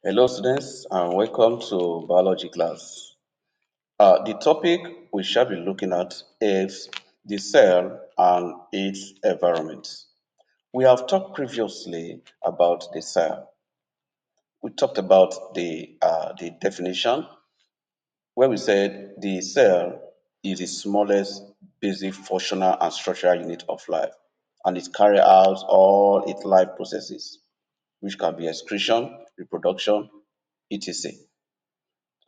Hello, students, and welcome to biology class. The topic we shall be looking at is the cell and its environment. We have talked previously about the cell. We talked about the definition, where we said the cell is the smallest basic functional and structural unit of life, and it carries out all its life processes, which can be excretion, reproduction, etc.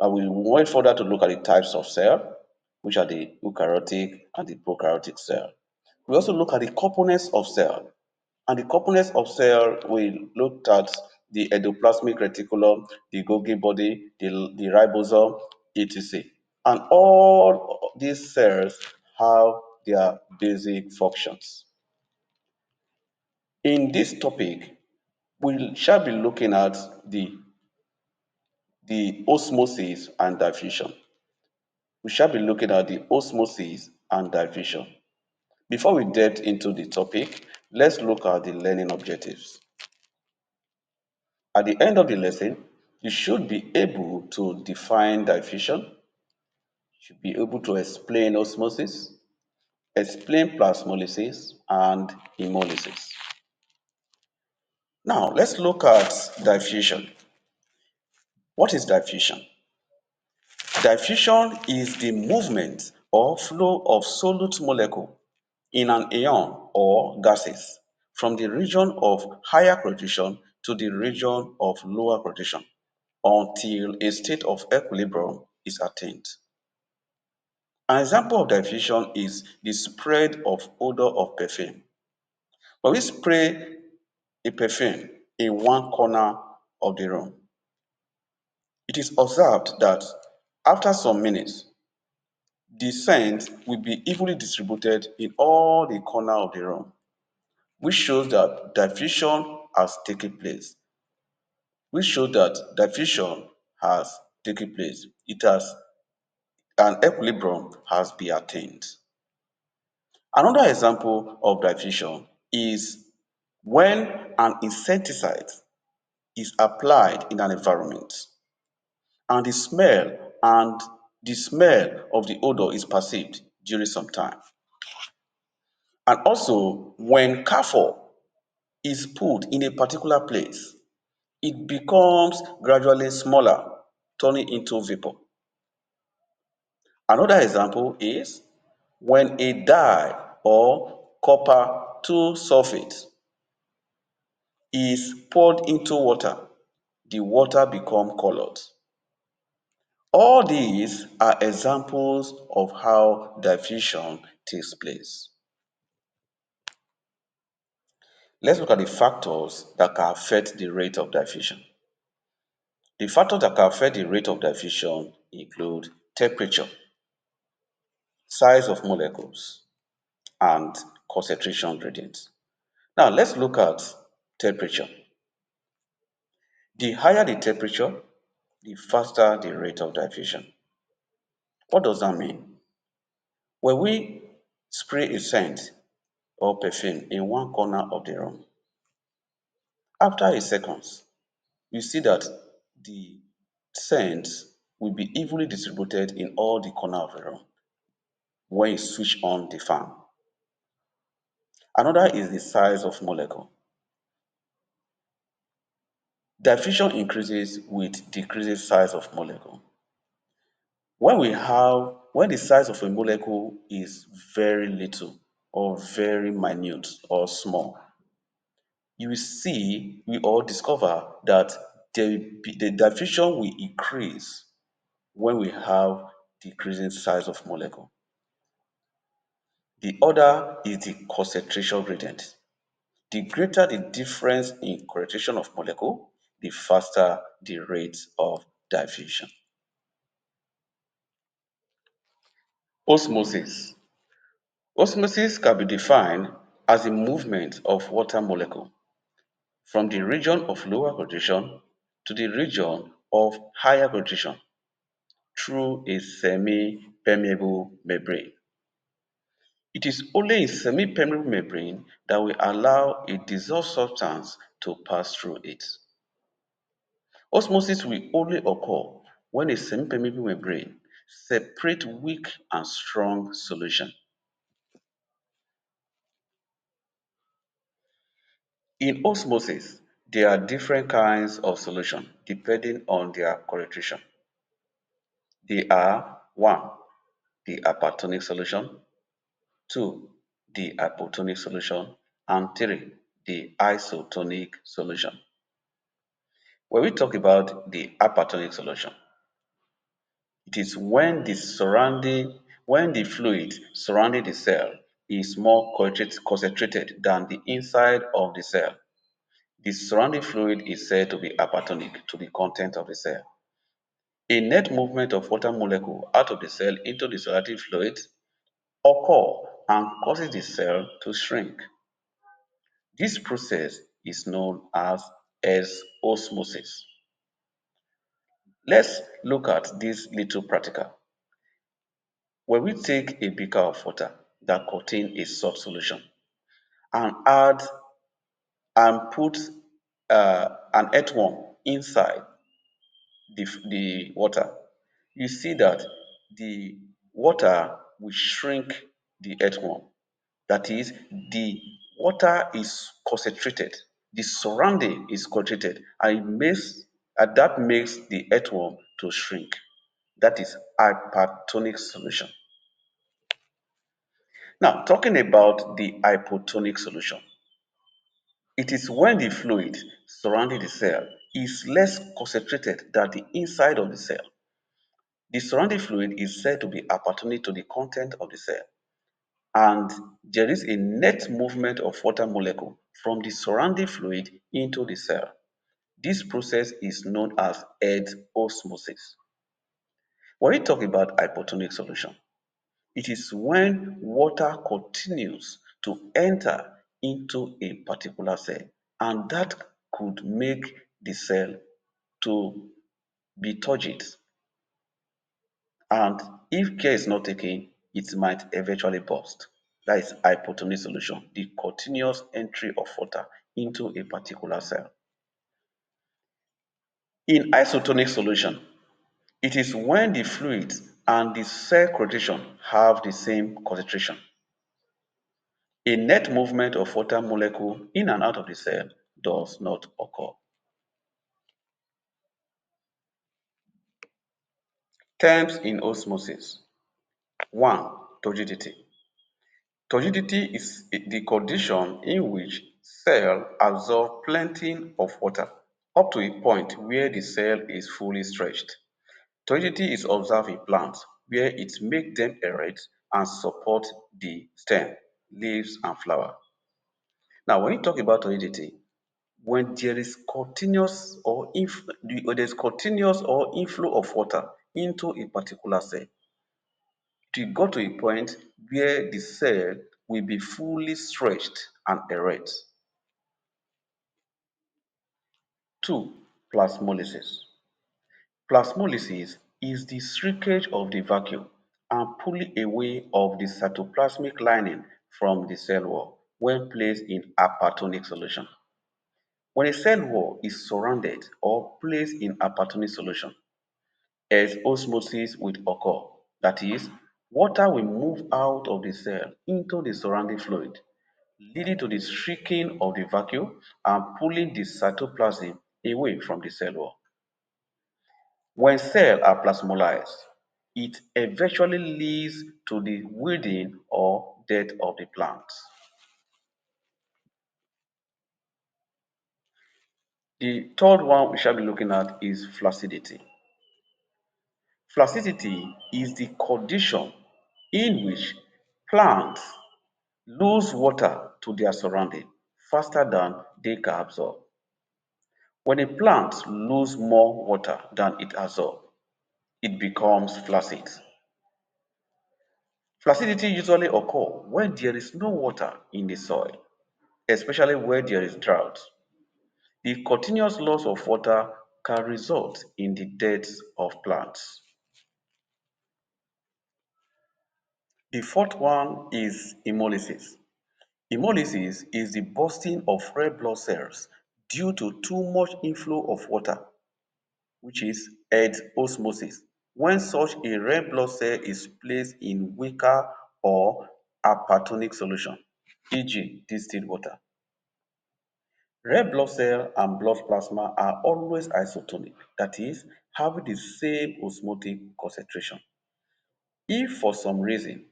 We went further to look at the types of cell, which are the eukaryotic and the prokaryotic cell. We also look at the components of cell. And the components of cell, we looked at the endoplasmic reticulum, the Golgi body, the ribosome, etc. And all these cells have their basic functions. In this topic, we shall be looking at the osmosis and diffusion. We shall be looking at the osmosis and diffusion. Before we delve into the topic, let's look at the learning objectives. At the end of the lesson, you should be able to define diffusion, you should be able to explain osmosis, explain plasmolysis, and hemolysis. Now, let's look at diffusion. What is diffusion? Diffusion is the movement or flow of solute molecule in an ion or gases from the region of higher crotation to the region of lower crotation until a state of equilibrium is attained. An example of diffusion is the spread of odor of perfume. When we spray a perfume in one corner of the room, it is observed that after some minutes, the scent will be evenly distributed in all the corners of the room, which shows that diffusion has taken place. Which shows that diffusion has taken place. It has an equilibrium has been attained. Another example of diffusion is when an insecticide is applied in an environment and the smell of the odor is perceived during some time. And also when camphor is put in a particular place, it becomes gradually smaller, turning into vapor. Another example is when a dye or copper 2 sulfate is poured into water, the water become colored. All these are examples of how diffusion takes place. Let's look at the factors that can affect the rate of diffusion. The factors that can affect the rate of diffusion include temperature, size of molecules, and concentration gradient. Now let's look at temperature. The higher the temperature, the faster the rate of diffusion. What does that mean? When we spray a scent or perfume in one corner of the room, after a second, you see that the scent will be evenly distributed in all the corners of the room when you switch on the fan. Another is the size of molecule. Diffusion increases with decreasing size of molecule. When the size of a molecule is very little or very minute or small, you will see we all discover that the diffusion will increase when we have decreasing size of molecule. The other is the concentration gradient. The greater the difference in concentration of molecule, the faster the rate of diffusion. Osmosis. Osmosis can be defined as the movement of water molecule from the region of lower graduation to the region of higher graduation through a semi-permeable membrane. It is only in semi-permeable membrane that will allow a dissolved substance to pass through it. Osmosis will only occur when a semi-permeable membrane separates weak and strong solution. In osmosis, there are different kinds of solution depending on their concentration. They are 1. The hypertonic solution, 2. The hypotonic solution, and 3. The isotonic solution. When we talk about the hypertonic solution, it is when the fluid surrounding the cell is more concentrated than the inside of the cell. The surrounding fluid is said to be hypertonic to the content of the cell. A net movement of water molecule out of the cell into the surrounding fluid occur and causes the cell to shrink. This process is known as osmosis. Let's look at this little practical. When we take a beaker of water that contains a salt solution and add and put an earthworm inside the water, you see that the water will shrink the earthworm. That is, the water is concentrated, the surrounding is concentrated, and that makes the earthworm to shrink. That is hypertonic solution. Now, talking about the hypotonic solution, it is when the fluid surrounding the cell is less concentrated than the inside of the cell. The surrounding fluid is said to be hypertonic to the content of the cell, and there is a net movement of water molecule from the surrounding fluid into the cell. This process is known as head osmosis. When we talk about hypotonic solution, it is when water continues to enter into a particular cell, and that could make the cell to be turgid, and if care is not taken, it might eventually burst. That is hypotonic solution, the continuous entry of water into a particular cell. In isotonic solution, it is when the fluid and the cell concentration have the same concentration. A net movement of water molecule in and out of the cell does not occur. Terms in osmosis. 1. Turgidity. Turgidity is the condition in which cell absorb plenty of water up to a point where the cell is fully stretched. Turgidity is observed in plants where it makes them erect and support the stem, leaves and flower. Now when you talk about turgidity, when there is continuous or inflow of water into a particular cell, it will go to a point where the cell will be fully stretched and erect. 2. Plasmolysis. Plasmolysis is the shrinkage of the vacuole and pulling away of the cytoplasmic lining from the cell wall when placed in hypertonic solution. When a cell wall is surrounded or placed in hypertonic solution, as osmosis will occur. That is, water will move out of the cell into the surrounding fluid, leading to the shrinking of the vacuole and pulling the cytoplasm away from the cell wall. When cells are plasmolysed, it eventually leads to the withering or death of the plant. The third one we shall be looking at is flaccidity. Flaccidity is the condition in which plants lose water to their surrounding faster than they can absorb. When a plant loses more water than it absorbs, it becomes flaccid. Flaccidity usually occurs when there is no water in the soil, especially where there is drought. The continuous loss of water can result in the death of plants. The fourth one is hemolysis. Hemolysis is the bursting of red blood cells due to too much inflow of water. which is head osmosis, when such a red blood cell is placed in weaker or hypertonic solution, e.g. distilled water. Red blood cell and blood plasma are always isotonic, that is, having the same osmotic concentration. If for some reason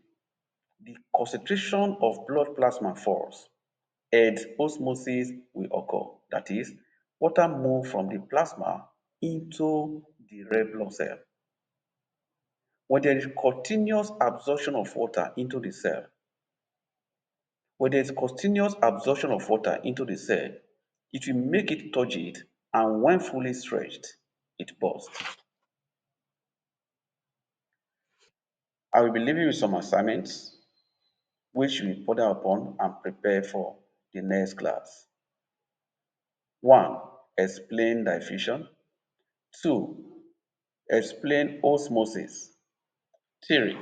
the concentration of blood plasma falls, head osmosis will occur, that is, water moves from the plasma into the red blood cell. When there is continuous absorption of water into the cell, when there is continuous absorption of water into the cell, it will make it turgid, and when fully stretched, it bursts. I will be leaving you with some assignments which you will further upon and prepare for the next class. 1. Explain diffusion. 2. Explain osmosis. 3.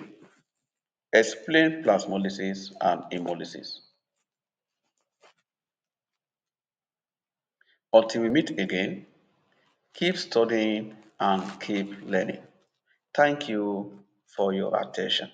Explain plasmolysis and hemolysis. Until we meet again, keep studying and keep learning. Thank you for your attention.